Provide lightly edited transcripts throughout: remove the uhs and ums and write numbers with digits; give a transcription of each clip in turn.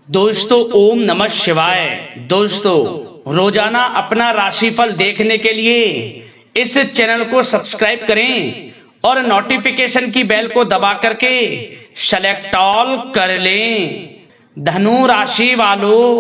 दोस्तों ओम नमः शिवाय। दोस्तों रोजाना अपना राशिफल देखने के लिए इस चैनल को सब्सक्राइब करें और नोटिफिकेशन की बेल को दबा करके सेलेक्ट ऑल कर लें। धनु राशि वालों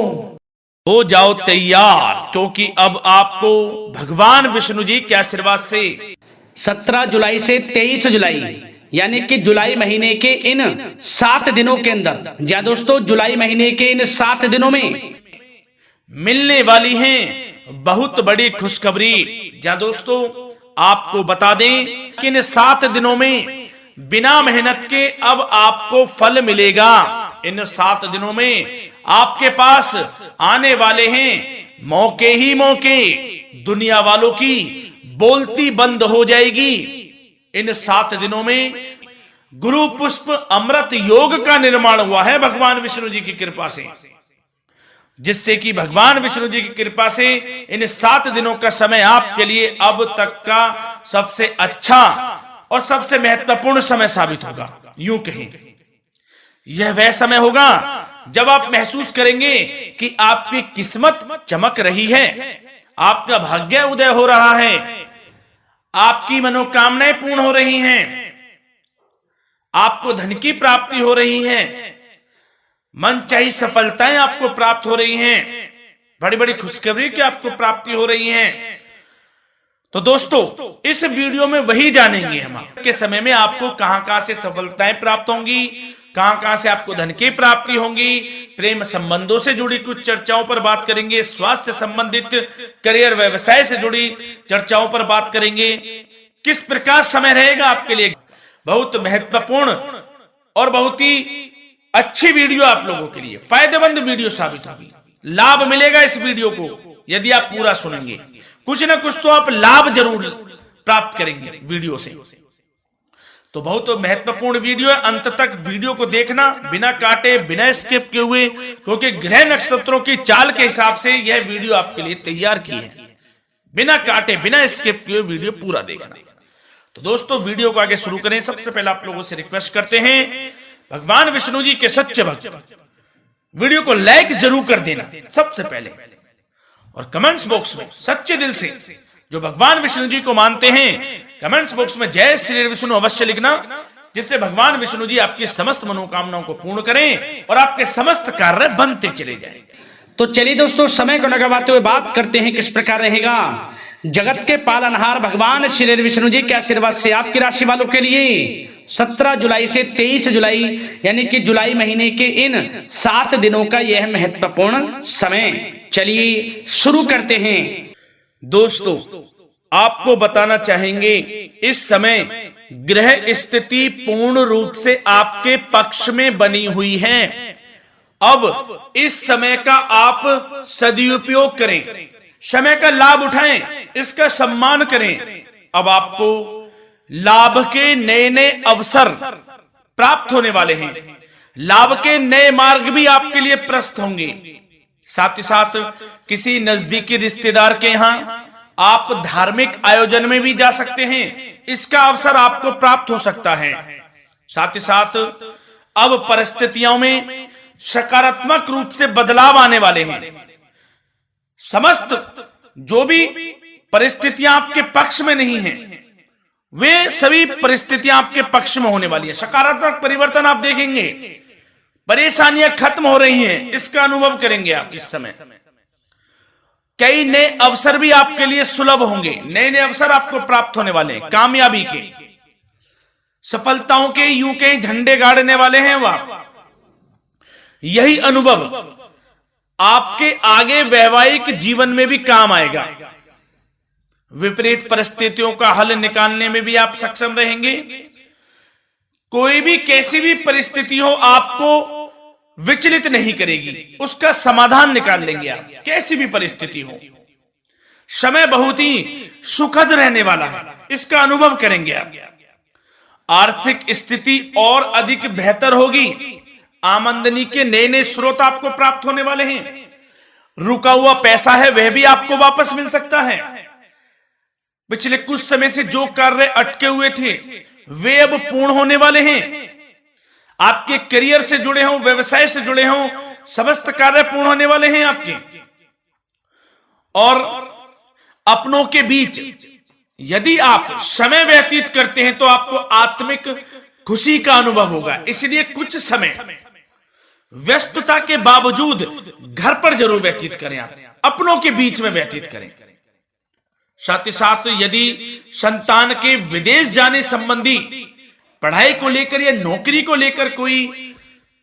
हो जाओ तैयार, क्योंकि अब आपको भगवान विष्णु जी के आशीर्वाद से 17 जुलाई से 23 जुलाई यानी कि जुलाई महीने के इन 7 दिनों के अंदर, जी दोस्तों, जुलाई महीने के इन 7 दिनों में मिलने वाली हैं बहुत बड़ी खुशखबरी। जहां दोस्तों आपको बता दें कि इन 7 दिनों में बिना मेहनत के अब आपको फल मिलेगा। इन 7 दिनों में आपके पास आने वाले हैं मौके ही मौके। दुनिया वालों की बोलती बंद हो जाएगी। इन 7 दिनों में गुरु पुष्प अमृत योग का निर्माण हुआ है भगवान विष्णु जी की कृपा से, जिससे कि भगवान विष्णु जी की कृपा से इन 7 दिनों का समय आपके लिए अब तक का सबसे अच्छा और सबसे महत्वपूर्ण समय साबित होगा। यूं कहें, यह वह समय होगा जब आप महसूस करेंगे कि आपकी किस्मत चमक रही है, आपका भाग्य उदय हो रहा है, आपकी मनोकामनाएं पूर्ण हो रही हैं, आपको धन की प्राप्ति हो रही है, मनचाही सफलताएं आपको प्राप्त हो रही हैं, बड़ी बड़ी खुशखबरी की आपको प्राप्ति हो रही है। तो दोस्तों इस वीडियो में वही जानेंगे हम के समय में आपको कहां से सफलताएं प्राप्त होंगी, कहां से आपको धन की प्राप्ति होंगी, प्रेम संबंधों से जुड़ी कुछ चर्चाओं पर बात करेंगे, स्वास्थ्य संबंधित करियर व्यवसाय से जुड़ी चर्चाओं पर बात करेंगे। किस प्रकार समय रहेगा आपके लिए, बहुत महत्वपूर्ण और बहुत ही अच्छी वीडियो आप लोगों के लिए फायदेमंद वीडियो साबित होगी। लाभ मिलेगा इस वीडियो को यदि आप पूरा सुनेंगे, कुछ ना कुछ तो आप लाभ जरूर प्राप्त करेंगे वीडियो से। तो बहुत महत्वपूर्ण वीडियो है, अंत तक वीडियो को देखना, बिना काटे बिना स्किप किए हुए, क्योंकि ग्रह नक्षत्रों की चाल के हिसाब से यह वीडियो आपके लिए तैयार की है। बिना काटे बिना स्किप किए वीडियो पूरा देखना। तो दोस्तों वीडियो को आगे शुरू करें। सबसे पहले आप लोगों से रिक्वेस्ट करते हैं, भगवान विष्णु जी के सच्चे भक्त वीडियो को लाइक जरूर कर देना सबसे पहले, और कमेंट्स बॉक्स में सच्चे दिल से जो भगवान विष्णु जी को मानते हैं कमेंट्स बॉक्स में जय श्री विष्णु अवश्य लिखना, जिससे भगवान विष्णु जी आपकी समस्त मनोकामनाओं को पूर्ण करें और आपके समस्त कार्य बनते चले जाएं। तो चलिए दोस्तों समय को न गवाते हुए बात करते हैं किस प्रकार रहेगा जगत के पालनहार भगवान श्री विष्णु जी के आशीर्वाद से आपकी राशि वालों के लिए 17 जुलाई से 23 जुलाई यानी कि जुलाई महीने के इन 7 दिनों का यह महत्वपूर्ण समय। चलिए शुरू करते हैं। दोस्तों आपको बताना चाहेंगे इस समय ग्रह स्थिति पूर्ण रूप से आपके पक्ष में बनी हुई है। अब इस समय का आप सदुपयोग करें, समय का लाभ उठाएं, इसका सम्मान करें। अब आपको लाभ के नए नए अवसर प्राप्त होने वाले हैं, लाभ के नए मार्ग भी आपके लिए प्रशस्त होंगे। साथ ही साथ किसी नजदीकी रिश्तेदार के यहां आप धार्मिक आयोजन में भी जा सकते हैं, इसका अवसर आपको प्राप्त हो सकता है। साथ ही साथ अब परिस्थितियों में सकारात्मक रूप से बदलाव आने वाले हैं। समस्त जो भी परिस्थितियां आपके पक्ष में नहीं हैं, वे सभी परिस्थितियां आपके पक्ष में होने वाली है। सकारात्मक परिवर्तन आप देखेंगे, परेशानियां खत्म हो रही हैं, इसका अनुभव करेंगे आप इस समय। कई नए अवसर भी आपके लिए सुलभ होंगे, नए नए अवसर आपको प्राप्त होने वाले हैं, कामयाबी के, सफलताओं के, यूं के झंडे गाड़ने वाले हैं वह। यही अनुभव आपके आगे वैवाहिक जीवन में भी काम आएगा। विपरीत परिस्थितियों का हल निकालने में भी आप सक्षम रहेंगे। कोई भी कैसी भी परिस्थिति हो आपको विचलित नहीं करेगी, उसका समाधान निकाल लेंगे आप, कैसी भी परिस्थिति हो। समय बहुत ही सुखद रहने वाला है, इसका अनुभव करेंगे आप। आर्थिक स्थिति और अधिक बेहतर होगी, आमदनी के नए नए स्रोत आपको प्राप्त होने वाले हैं। रुका हुआ पैसा है वह भी आपको वापस मिल सकता है। पिछले कुछ समय से जो कार्य अटके हुए थे वे अब पूर्ण होने वाले हैं। आपके करियर से जुड़े हों, व्यवसाय से जुड़े हों, समस्त कार्य पूर्ण होने वाले हैं आपके। और अपनों के बीच यदि आप समय व्यतीत करते हैं तो आपको आत्मिक खुशी का अनुभव होगा। इसलिए कुछ समय व्यस्तता के बावजूद घर पर जरूर व्यतीत करें, आप अपनों के बीच में व्यतीत करें। साथ ही साथ यदि संतान के विदेश जाने संबंधी पढ़ाई को लेकर या नौकरी को लेकर कोई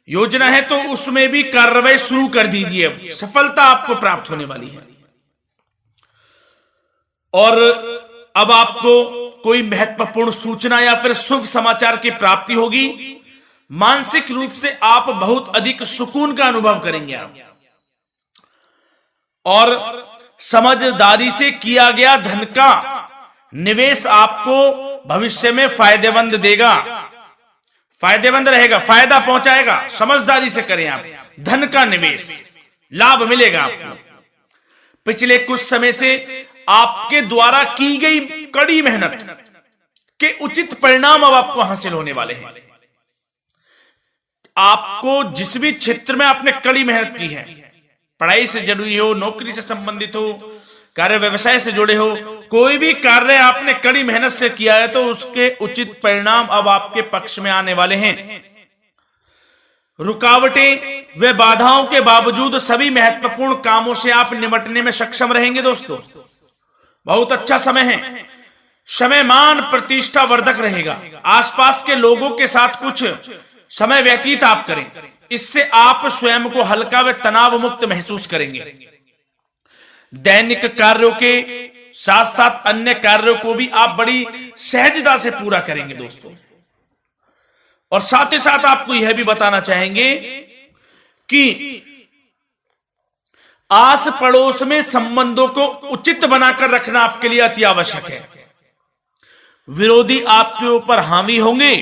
योजना है तो उसमें भी कार्रवाई शुरू कर दीजिए, सफलता आपको प्राप्त होने वाली है। और अब आपको कोई महत्वपूर्ण सूचना या फिर शुभ समाचार की प्राप्ति होगी। मानसिक रूप से आप बहुत अधिक सुकून का अनुभव करेंगे आप। और समझदारी से किया गया धन का निवेश आपको भविष्य में फायदेमंद देगा, फायदेमंद रहेगा, फायदा पहुंचाएगा। समझदारी से करें आप, धन का निवेश लाभ मिलेगा आपको। पिछले कुछ समय से आपके द्वारा की गई कड़ी मेहनत के उचित परिणाम अब आपको हासिल होने वाले हैं। आपको जिस भी क्षेत्र में आपने कड़ी मेहनत की है, पढ़ाई से जुड़ी हो, नौकरी से संबंधित हो, कार्य व्यवसाय से जुड़े हो, कोई भी कार्य आपने कड़ी मेहनत से किया है तो उसके उचित परिणाम अब आपके पक्ष में आने वाले हैं। रुकावटें व बाधाओं के बावजूद सभी महत्वपूर्ण कामों से आप निपटने में सक्षम रहेंगे। दोस्तों बहुत अच्छा समय है। समय मान प्रतिष्ठा वर्धक रहेगा। आसपास के लोगों के साथ कुछ समय व्यतीत आप करें, इससे आप स्वयं को हल्का व तनाव मुक्त महसूस करेंगे। दैनिक कार्यों के साथ साथ अन्य कार्यों को भी आप बड़ी सहजता से पूरा करेंगे दोस्तों। और साथ ही साथ आपको यह भी बताना चाहेंगे कि आस पड़ोस में संबंधों को उचित बनाकर रखना आपके लिए अति आवश्यक है। विरोधी आपके ऊपर हावी होंगे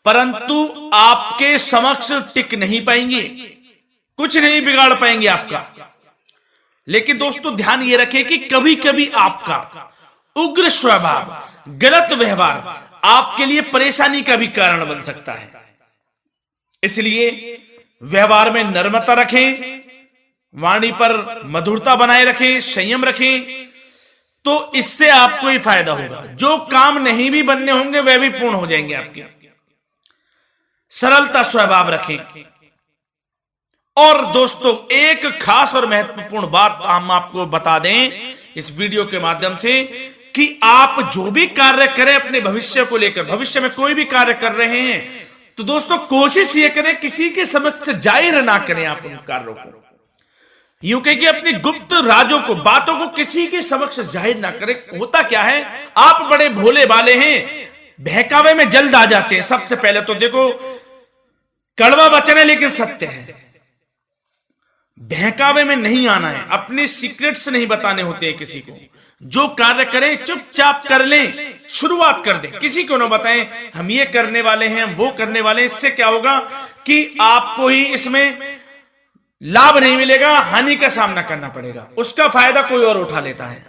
परंतु आपके समक्ष टिक नहीं पाएंगे, कुछ नहीं बिगाड़ पाएंगे आपका। लेकिन दोस्तों ध्यान ये रखें कि कभी कभी आपका उग्र स्वभाव, गलत व्यवहार आपके लिए परेशानी का भी कारण बन सकता है। इसलिए व्यवहार में नम्रता रखें, वाणी पर मधुरता बनाए रखें, संयम रखें, तो इससे आपको ही फायदा होगा। जो काम नहीं भी बनने होंगे वह भी पूर्ण हो जाएंगे आपके। सरलता स्वभाव रखें। और दोस्तों एक खास और महत्वपूर्ण बात हम आपको बता दें इस वीडियो के माध्यम से कि आप जो भी कार्य करें अपने भविष्य को लेकर, भविष्य में कोई भी कार्य कर रहे हैं तो दोस्तों कोशिश ये करें किसी के समक्ष जाहिर ना करें आप उन कार्यों को। यूं कह कि अपनी गुप्त राजों को, बातों को किसी के समक्ष जाहिर ना करें। होता क्या है, आप बड़े भोले भाले हैं, बहकावे में जल्द आ जाते हैं। सबसे पहले तो देखो कड़वा वचन है लेकिन सत्य है, बहकावे में नहीं आना है, अपने सीक्रेट्स नहीं बताने होते हैं किसी को। जो कार्य करें चुपचाप कर लें, शुरुआत कर दें, किसी को ना बताएं हम ये करने वाले हैं, वो करने वाले हैं। इससे क्या होगा कि आपको ही इसमें लाभ नहीं मिलेगा, हानि का सामना करना पड़ेगा, उसका फायदा कोई और उठा लेता है।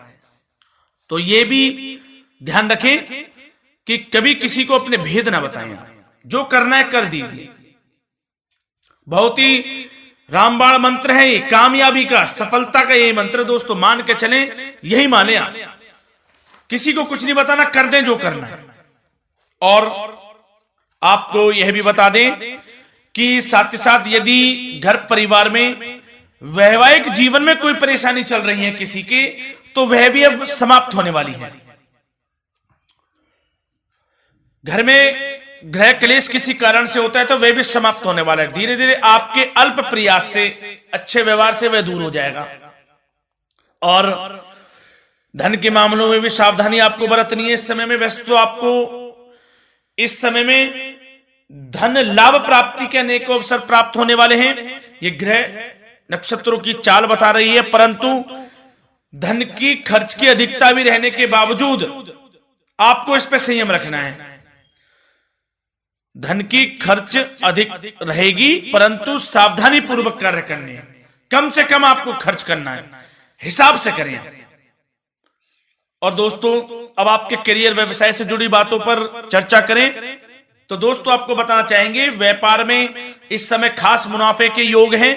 तो ये भी ध्यान रखें कि कभी किसी को अपने भेद ना बताएं, जो करना है कर दीजिए। बहुत ही रामबाण मंत्र है ये, कामयाबी का, सफलता का यही मंत्र दोस्तों, मान के चलें, यही माने आप। किसी को कुछ नहीं बताना, कर दें जो करना है। और आपको यह भी बता दें कि साथ ही साथ यदि घर परिवार में वैवाहिक जीवन में कोई परेशानी चल रही है किसी के, तो वह भी अब समाप्त होने वाली है। घर में गृह क्लेश किसी कारण से होता है तो वह भी समाप्त होने वाला है। धीरे धीरे आपके अल्प प्रयास से, अच्छे व्यवहार से वह दूर हो जाएगा। और धन के मामलों में भी सावधानी आपको बरतनी है इस समय में। वैसे तो आपको इस समय में धन लाभ प्राप्ति के अनेक अवसर प्राप्त होने वाले हैं, ये ग्रह नक्षत्रों की चाल बता रही है। परंतु धन की खर्च की अधिकता भी रहने के बावजूद आपको इस पर संयम रखना है। धन की खर्च अधिक रहेगी परंतु सावधानी पूर्वक कार्य करने हैं, कम से कम आपको खर्च करना है, हिसाब से करें। और दोस्तों अब आपके करियर व्यवसाय से जुड़ी बातों पर चर्चा करें तो दोस्तों आपको बताना चाहेंगे व्यापार में इस समय खास मुनाफे के योग हैं।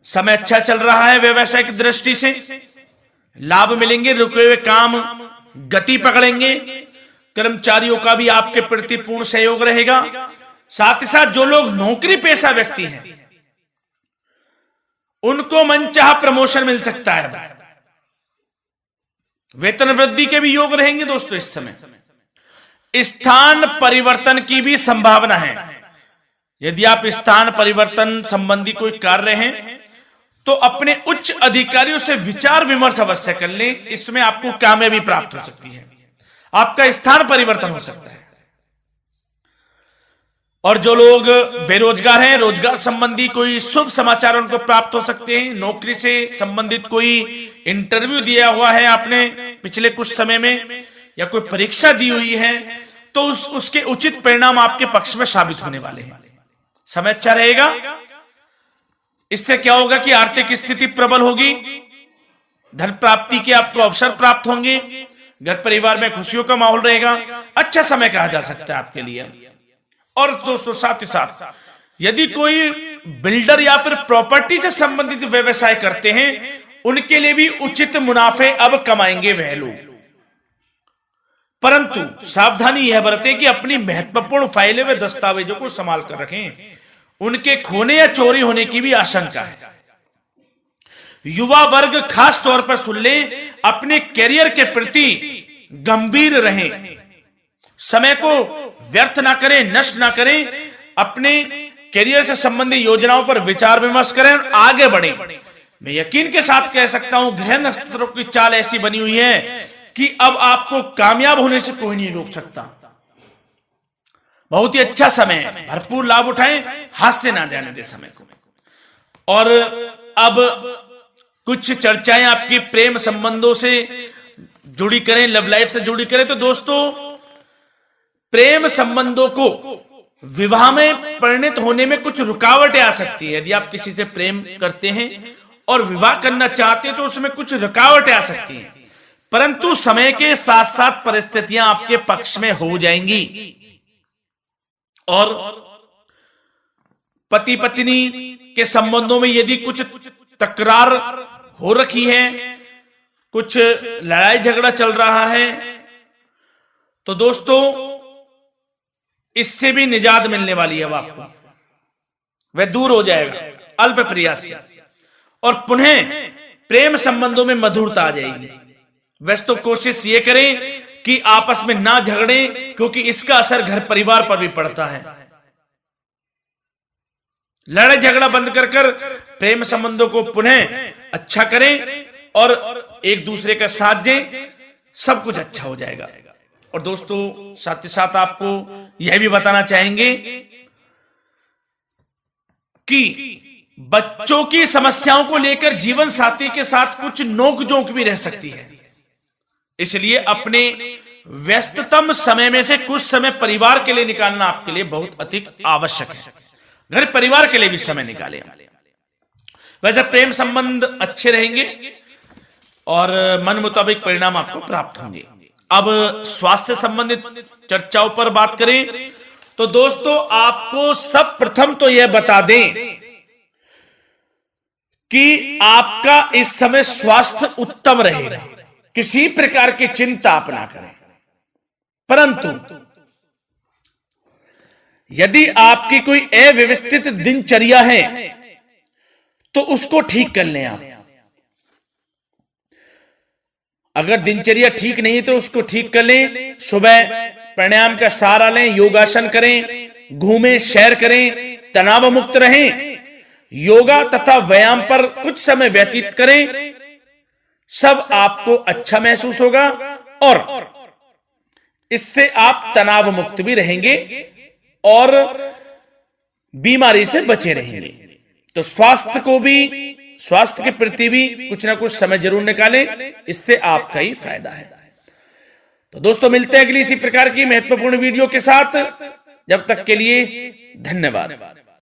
समय अच्छा चल रहा है व्यवसाय की दृष्टि से, लाभ मिलेंगे, रुके हुए काम गति पकड़ेंगे, कर्मचारियों का भी आपके प्रति पूर्ण सहयोग रहेगा। साथ ही साथ जो लोग नौकरी पेशा व्यक्ति हैं उनको मनचाहा प्रमोशन मिल सकता है, वेतन वृद्धि के भी योग रहेंगे दोस्तों। इस समय स्थान परिवर्तन की भी संभावना है। यदि आप स्थान परिवर्तन संबंधी कोई कार्य हैं तो अपने उच्च अधिकारियों से विचार विमर्श अवश्य कर लें, इसमें आपको कामयाबी प्राप्त हो सकती है, आपका स्थान परिवर्तन हो सकता है। और जो लोग बेरोजगार हैं, रोजगार संबंधी कोई शुभ समाचार उनको प्राप्त हो सकते हैं। नौकरी से संबंधित कोई इंटरव्यू दिया हुआ है आपने पिछले कुछ समय में, या कोई परीक्षा दी हुई है, तो उसके उचित परिणाम आपके पक्ष में साबित होने वाले हैं। समय अच्छा रहेगा। इससे क्या होगा कि आर्थिक स्थिति प्रबल होगी, धन प्राप्ति के आपको अवसर प्राप्त होंगे, घर परिवार में खुशियों का माहौल रहेगा। अच्छा समय कहा जा सकता है आपके लिए। और दोस्तों साथ ही साथ यदि कोई बिल्डर या फिर प्रॉपर्टी से संबंधित व्यवसाय करते हैं, उनके लिए भी उचित मुनाफे अब कमाएंगे वह लोग। परंतु सावधानी यह बरतें कि अपनी महत्वपूर्ण फाइलें व दस्तावेजों को संभाल कर रखें, उनके खोने या चोरी होने की भी आशंका है। युवा वर्ग खास तौर पर सुन लें, अपने कैरियर के प्रति गंभीर रहें, समय को व्यर्थ ना करें, नष्ट ना करें, अपने कैरियर से संबंधित योजनाओं पर विचार विमर्श करें और आगे बढ़ें। मैं यकीन के साथ कह सकता हूं, ग्रह नक्षत्रों की चाल ऐसी बनी हुई है कि अब आपको कामयाब होने से कोई नहीं रोक सकता। बहुत ही अच्छा समय है, भरपूर लाभ उठाएं, हाथ से ना जाने दे समय को। और अब कुछ चर्चाएं आपकी प्रेम संबंधों से जुड़ी करें, लव लाइफ से जुड़ी करें। तो दोस्तों प्रेम संबंधों को विवाह में परिणत होने में कुछ रुकावटें आ सकती है। यदि आप किसी से प्रेम करते हैं और विवाह करना चाहते हैं तो उसमें कुछ रुकावटें आ सकती हैं, परंतु समय के साथ साथ परिस्थितियां आपके पक्ष में हो जाएंगी। और पति पत्नी के संबंधों में यदि कुछ तकरार हो रखी है, कुछ लड़ाई झगड़ा चल रहा है, तो दोस्तों इससे भी निजात मिलने वाली है। अब आपको वह दूर हो जाएगा अल्प प्रयास से, और पुनः प्रेम संबंधों में मधुरता आ जाएगी। वैसे तो कोशिश ये करें कि आपस में ना झगड़ें, क्योंकि इसका असर घर परिवार पर भी पड़ता है। लड़ाई झगड़ा बंद कर प्रेम संबंधों को पुनः अच्छा करें और एक दूसरे का साथ दें, सब कुछ अच्छा हो जाएगा। और दोस्तों साथ ही साथ आपको यह भी बताना चाहेंगे कि बच्चों की समस्याओं को लेकर जीवन साथी के साथ कुछ नोकझोंक भी रह सकती है। इसलिए अपने व्यस्ततम समय में से कुछ समय परिवार के लिए निकालना आपके लिए बहुत अधिक आवश्यक है। घर परिवार के लिए भी समय निकालें। वैसे प्रेम संबंध अच्छे रहेंगे और मन मुताबिक परिणाम आपको प्राप्त होंगे। अब स्वास्थ्य संबंधित चर्चाओं पर बात करें तो दोस्तों आपको सब प्रथम तो यह बता दें कि आपका इस समय स्वास्थ्य उत्तम रहेगा, किसी प्रकार की चिंता आप ना करें। परंतु यदि आपकी कोई अव्यवस्थित दिनचर्या है तो उसको ठीक कर लें आप। अगर दिनचर्या ठीक नहीं है तो उसको ठीक कर लें। सुबह प्राणायाम का सहारा लें, योगासन करें, घूमें, सैर करें, तनाव मुक्त रहें, योगा तथा व्यायाम पर कुछ समय व्यतीत करें। सब आपको अच्छा महसूस होगा और इससे आप तनाव मुक्त भी रहेंगे और बीमारी से बचे रहेंगे। तो स्वास्थ्य के प्रति भी कुछ ना कुछ समय जरूर निकालें, इससे आपका ही फायदा है। तो दोस्तों मिलते हैं अगली इसी प्रकार की महत्वपूर्ण वीडियो के साथ। जब तक के लिए धन्यवाद।